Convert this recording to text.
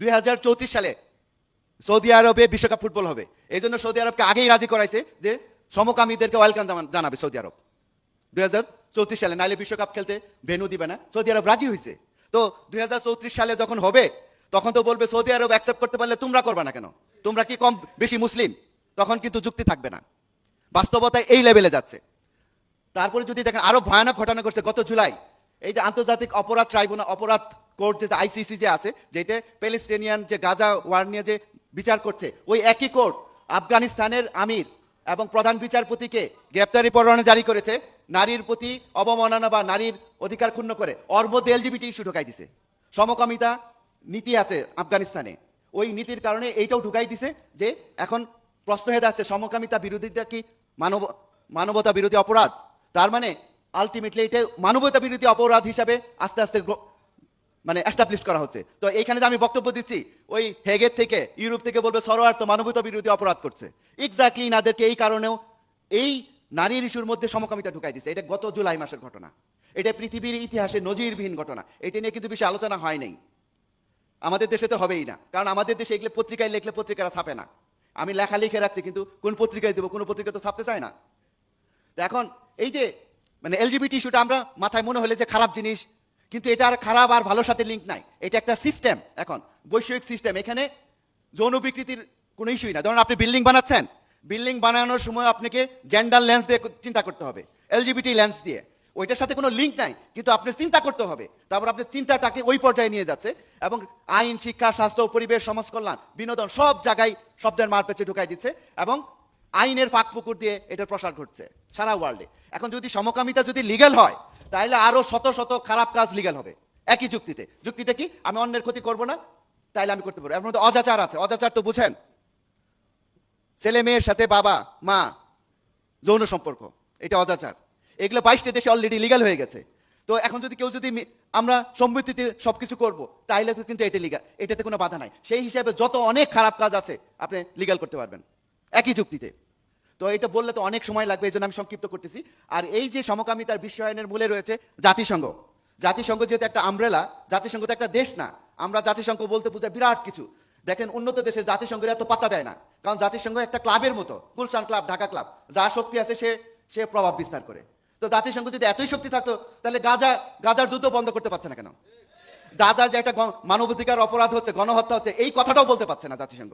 2034 সালে সৌদি আরবে বিশ্বকাপ ফুটবল হবে। এই জন্য সৌদি আরবকে আগেই রাজি করাইছে যে সমকামীদেরকে ওয়েলকাম জানাবে সৌদি আরব 2034 সালে, নাইলে বিশ্বকাপ খেলতে ভেন্যু দিবে না। সৌদি আরব রাজি হয়েছে। তো 2034 সালে যখন হবে তখন তো বলবে সৌদি আরব অ্যাকসেপ্ট করতে পারলে তোমরা করবে না কেন, তোমরা কি কম বেশি মুসলিম? তখন কিন্তু যুক্তি থাকবে না। বাস্তবতায় এই লেভেলে যাচ্ছে। তারপরে যদি দেখেন আরো ভয়ানক ঘটনা ঘটছে গত জুলাই, এই যে আন্তর্জাতিক অপরাধ ট্রাইব্যুনাল, অপরাধ কোর্ট যে আইসিসি যে আছে, যেটা প্যালেস্টিনিয়ান যে গাজা ওয়ার নিয়ে যে বিচার করছে, ওই একই কোর্ট আফগানিস্তানের আমির এবং প্রধান বিচারপতিকে গ্রেপ্তারি পরোয়ানা জারি করেছে নারীর প্রতি অবমাননা বা নারীর অধিকার ক্ষুণ্ণ করে। ওর মধ্যে এলজিবিটি ইস্যু ঢুকাই দিছে। সমকামিতা নীতি আছে আফগানিস্তানে, ওই নীতির কারণে এইটাও ঢুকাই দিছে যে এখন প্রশ্ন হয়ে যাচ্ছে সমকামিতা বিরোধিতা কি মানবতা বিরোধী অপরাধ? তার মানে আলটিমেটলি এটা মানবতা বিরোধী অপরাধ হিসাবে আস্তে আস্তে মানে এস্টাবলিশ করা হচ্ছে। তো এইখানে যে আমি বক্তব্য দিচ্ছি, ওই হেগের থেকে ইউরোপ থেকে বলবে সরোয়ার তো মানবতা বিরোধী অপরাধ করছে। এক্স্যাক্টলি নাদেরকে এই কারণেও এই নারীর ইস্যুর মধ্যে সমকামিতা ঢুকাই দিচ্ছে। এটা গত জুলাই মাসের ঘটনা। এটা পৃথিবীর ইতিহাসে নজিরবিহীন ঘটনা। এটা নিয়ে কিন্তু বেশি আলোচনা হয় নাই। আমাদের দেশে তো হবেই না, কারণ আমাদের দেশে এগুলো পত্রিকায় লিখলে পত্রিকারা ছাপে না। আমি লেখা লিখে রাখছি কিন্তু কোন পত্রিকায় দেবো, কোনো পত্রিকা তো ছাপতে চায় না। তো এখন এই যে মানে এলজিবিটি ইস্যুটা আমরা মাথায় মনে হলে যে খারাপ জিনিস, কিন্তু এটা আর খারাপ আর ভালোর সাথে লিঙ্ক নাই। এটা একটা সিস্টেম, এখন বৈষয়িক সিস্টেম। এখানে যৌন বিকৃতির কোনো ইস্যুই না। ধরুন আপনি বিল্ডিং বানাচ্ছেন, বিল্ডিং বানানোর সময় আপনাকে জেন্ডার লেন্স দিয়ে চিন্তা করতে হবে, এলজিবিটি লেন্স দিয়ে। ওইটার সাথে কোনো লিঙ্ক নাই, কিন্তু আপনার চিন্তা করতে হবে। তারপর আপনার চিন্তাটাকে ওই পর্যায়ে নিয়ে যাচ্ছে এবং আইন, শিক্ষা, স্বাস্থ্য, পরিবেশ, সমাজ কল্যাণ, বিনোদন সব জায়গায় শব্দের মার পেঁচে ঢুকাই দিচ্ছে এবং আইনের ফাঁক পুকুর দিয়ে এটার প্রসার ঘটছে সারা ওয়ার্ল্ডে। এখন যদি সমকামিতা যদি লিগ্যাল হয় তাহলে আরো শত শত খারাপ কাজ লিগ্যাল হবে একই যুক্তিতে। যুক্তিটা কি? আমি অন্যের ক্ষতি করব না, তাইলে আমি করতে পারবো। এর মধ্যে অজাচার আছে। অজাচার তো বুঝেন, ছেলে মেয়ের সাথে বাবা মা যৌন সম্পর্ক, এটা অজাচার। এগুলো 22টা দেশে অলরেডি লিগ্যাল হয়ে গেছে। তো এখন যদি কেউ যদি আমরা সম্মতিতে সবকিছু করব তাইলে তো কিন্তু এটা লিগ্যাল, এটাতে কোনো বাধা নাই। সেই হিসাবে যত অনেক খারাপ কাজ আছে আপনি লিগ্যাল করতে পারবেন একই যুক্তিতে। তো এটা বললে তো অনেক সময় লাগবে, এই জন্য আমি সংক্ষিপ্ত করতেছি। আর এই যে সমকামিতার বিশ্বায়নের মূলে রয়েছে জাতিসংঘ। জাতিসংঘ যেহেতু একটা আমব্রেলা, জাতিসংঘ তো একটা দেশ না। আমরা জাতিসংঘ বলতে বোঝায় বিরাট কিছু। দেখেন উন্নত দেশের জাতিসংঘের এত পাত্তা দেয় না, কারণ জাতিসংঘ একটা ক্লাবের মতো, গুলশান ক্লাব, ঢাকা ক্লাব, যার শক্তি আছে সে প্রভাব বিস্তার করে। তো জাতিসংঘ যদি এতই শক্তি থাকতো তাহলে গাজার যুদ্ধ বন্ধ করতে পারছে না কেন? গাজা যে একটা মানবাধিকার অপরাধ হচ্ছে, গণহত্যা হচ্ছে, এই কথাটাও বলতে পারছে না জাতিসংঘ।